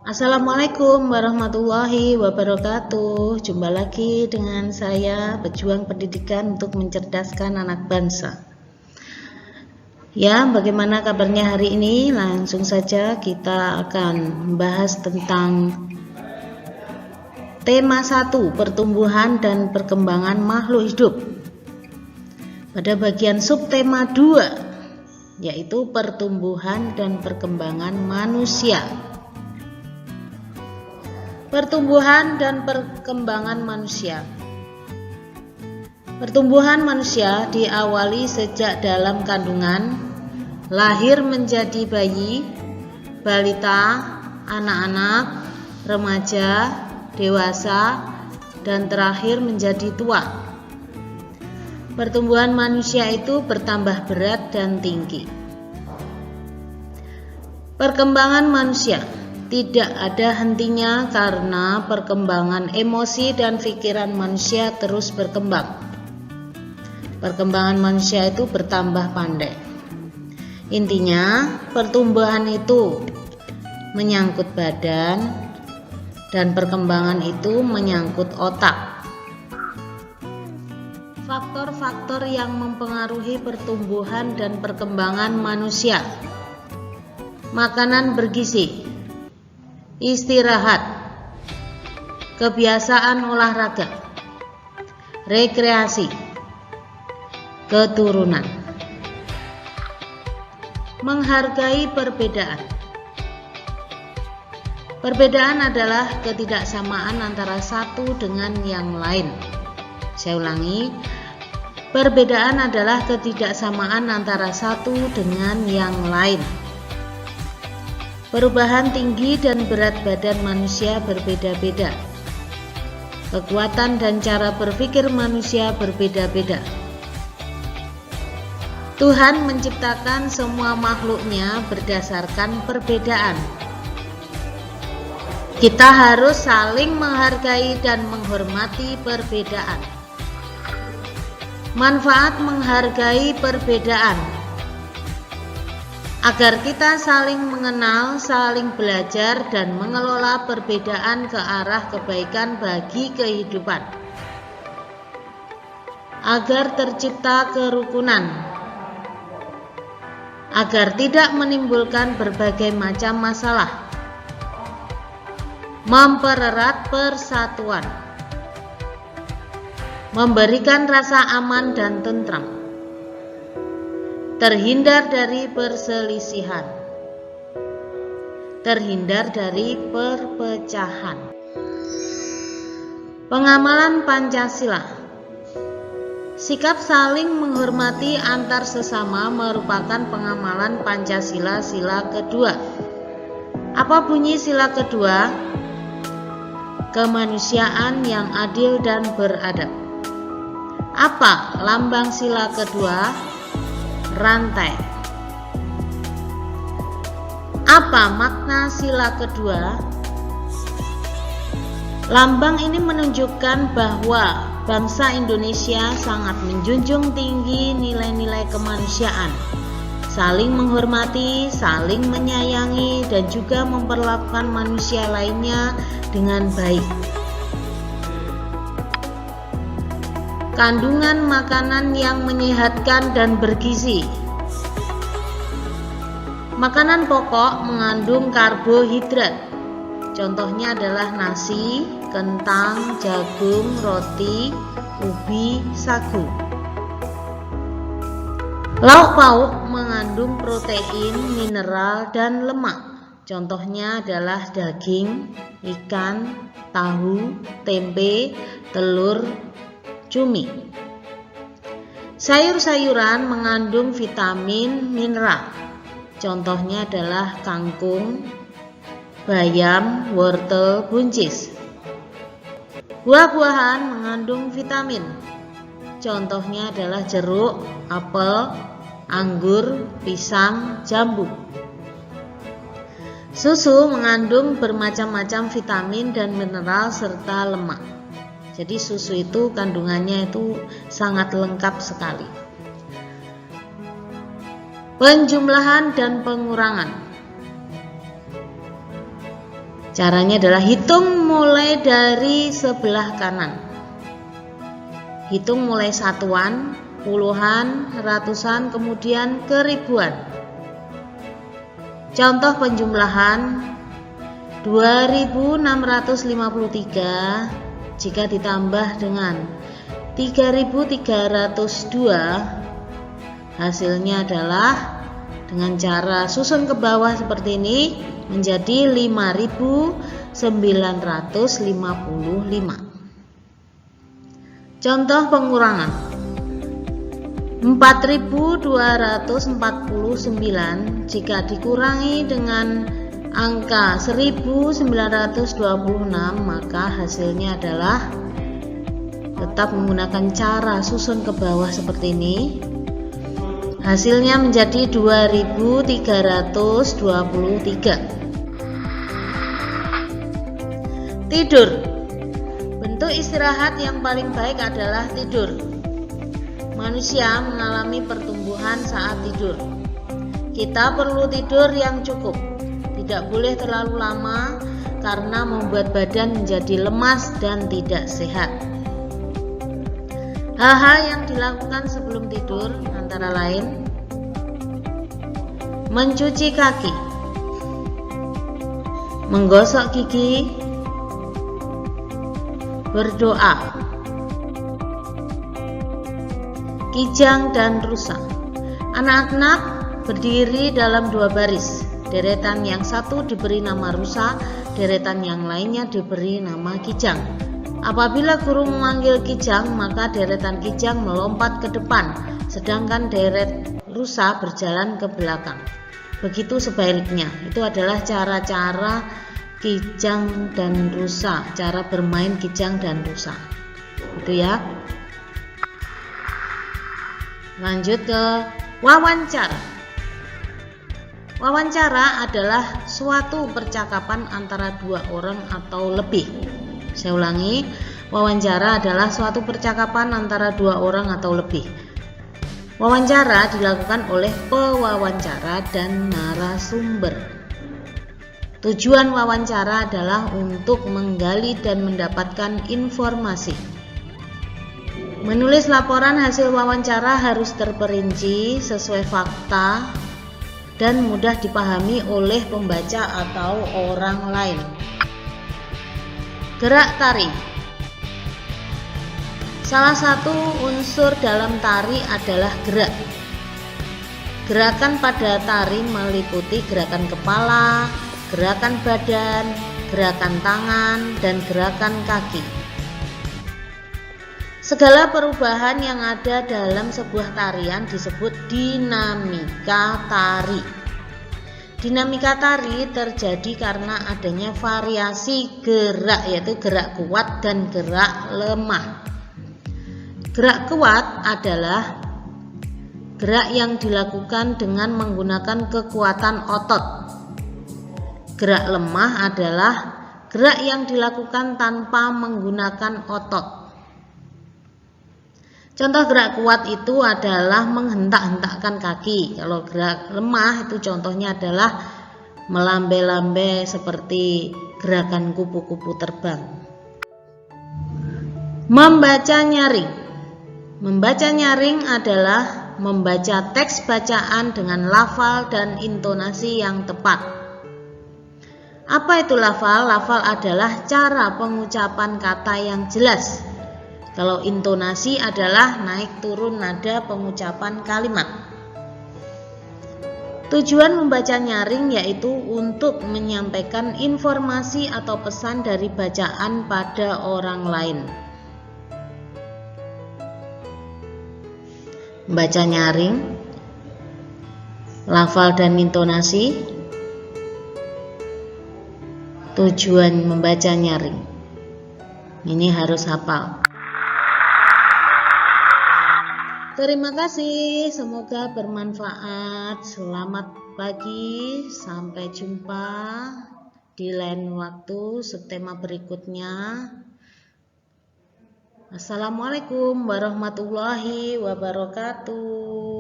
Assalamualaikum warahmatullahi wabarakatuh. Jumpa lagi dengan saya, pejuang pendidikan untuk mencerdaskan anak bangsa. Ya, bagaimana kabarnya hari ini? Langsung saja kita akan membahas tentang tema 1, pertumbuhan dan perkembangan makhluk hidup. Pada bagian subtema 2, yaitu pertumbuhan dan perkembangan manusia. Pertumbuhan dan perkembangan manusia. Pertumbuhan manusia diawali sejak dalam kandungan, lahir menjadi bayi, balita, anak-anak, remaja, dewasa, dan terakhir menjadi tua. Pertumbuhan manusia itu bertambah berat dan tinggi. Perkembangan manusia tidak ada hentinya karena perkembangan emosi dan pikiran manusia terus berkembang. Perkembangan manusia itu bertambah pandai. Intinya, pertumbuhan itu menyangkut badan dan perkembangan itu menyangkut otak. Faktor-faktor yang mempengaruhi pertumbuhan dan perkembangan manusia. Makanan bergizi, istirahat, kebiasaan olahraga, rekreasi, keturunan. Menghargai perbedaan. Perbedaan adalah ketidaksamaan antara satu dengan yang lain. Saya ulangi, perbedaan adalah ketidaksamaan antara satu dengan yang lain. Perubahan tinggi dan berat badan manusia berbeda-beda. Kekuatan dan cara berpikir manusia berbeda-beda. Tuhan menciptakan semua makhluknya berdasarkan perbedaan. Kita harus saling menghargai dan menghormati perbedaan. Manfaat menghargai perbedaan agar kita saling mengenal, saling belajar, dan mengelola perbedaan ke arah kebaikan bagi kehidupan. Agar tercipta kerukunan, agar tidak menimbulkan berbagai macam masalah. Mempererat persatuan, memberikan rasa aman dan tentram. Terhindar dari perselisihan, terhindar dari perpecahan. Pengamalan Pancasila. Sikap saling menghormati antar sesama merupakan pengamalan Pancasila sila kedua. Apa bunyi sila kedua? Kemanusiaan yang adil dan beradab. Apa lambang sila kedua? Rantai. Apa makna sila kedua? Lambang ini menunjukkan bahwa bangsa Indonesia sangat menjunjung tinggi nilai-nilai kemanusiaan, saling menghormati, saling menyayangi, dan juga memperlakukan manusia lainnya dengan baik. Kandungan makanan yang menyehatkan dan bergizi. Makanan pokok mengandung karbohidrat. Contohnya adalah nasi, kentang, jagung, roti, ubi, sagu. Lauk pauk mengandung protein, mineral, dan lemak. Contohnya adalah daging, ikan, tahu, tempe, telur, cumi. Sayur-sayuran mengandung vitamin, mineral. Contohnya adalah kangkung, bayam, wortel, buncis. Buah-buahan mengandung vitamin. Contohnya adalah jeruk, apel, anggur, pisang, jambu. Susu mengandung bermacam-macam vitamin dan mineral serta lemak. Jadi susu itu kandungannya itu sangat lengkap sekali. Penjumlahan dan pengurangan. Caranya adalah hitung mulai dari sebelah kanan. Hitung mulai satuan, puluhan, ratusan, kemudian ke ribuan. Contoh penjumlahan 2653 jika ditambah dengan 3302, hasilnya adalah dengan cara susun ke bawah seperti ini menjadi 5955. Contoh pengurangan 4249 jika dikurangi dengan angka 1926, maka hasilnya adalah tetap menggunakan cara susun ke bawah seperti ini. Hasilnya menjadi 2323. Tidur. Bentuk istirahat yang paling baik adalah tidur. Manusia mengalami pertumbuhan saat tidur. Kita perlu tidur yang cukup. Tidak boleh terlalu lama karena membuat badan menjadi lemas dan tidak sehat. Hal-hal yang dilakukan sebelum tidur antara lain mencuci kaki, menggosok gigi, berdoa. Kijang dan rusa. Anak-anak berdiri dalam dua baris. Deretan yang satu diberi nama rusa, deretan yang lainnya diberi nama kijang. Apabila guru memanggil kijang, maka deretan kijang melompat ke depan, sedangkan deret rusa berjalan ke belakang. Begitu sebaliknya. Itu adalah cara-cara kijang dan rusa, cara bermain kijang dan rusa. Itu ya. Lanjut ke wawancara. Wawancara adalah suatu percakapan antara dua orang atau lebih. Saya ulangi, wawancara adalah suatu percakapan antara dua orang atau lebih. Wawancara dilakukan oleh pewawancara dan narasumber. Tujuan wawancara adalah untuk menggali dan mendapatkan informasi. Menulis laporan hasil wawancara harus terperinci, sesuai fakta, dan mudah dipahami oleh pembaca atau orang lain. Gerak tari. Salah satu unsur dalam tari adalah gerak. Gerakan pada tari meliputi gerakan kepala, gerakan badan, gerakan tangan, dan gerakan kaki. Segala perubahan yang ada dalam sebuah tarian disebut dinamika tari. Dinamika tari terjadi karena adanya variasi gerak, yaitu gerak kuat dan gerak lemah. Gerak kuat adalah gerak yang dilakukan dengan menggunakan kekuatan otot. Gerak lemah adalah gerak yang dilakukan tanpa menggunakan otot. Contoh gerak kuat itu adalah menghentak-hentakkan kaki. Kalau gerak lemah itu contohnya adalah melambai-lambai seperti gerakan kupu-kupu terbang. Membaca nyaring. Membaca nyaring adalah membaca teks bacaan dengan lafal dan intonasi yang tepat. Apa itu lafal? Lafal adalah cara pengucapan kata yang jelas. Kalau intonasi adalah naik turun nada pengucapan kalimat. Tujuan membaca nyaring yaitu untuk menyampaikan informasi atau pesan dari bacaan pada orang lain. Membaca nyaring, lafal dan intonasi. Tujuan membaca nyaring. Ini harus hafal. Terima kasih, semoga bermanfaat. Selamat pagi, sampai jumpa di lain waktu subtema berikutnya. Assalamualaikum warahmatullahi wabarakatuh.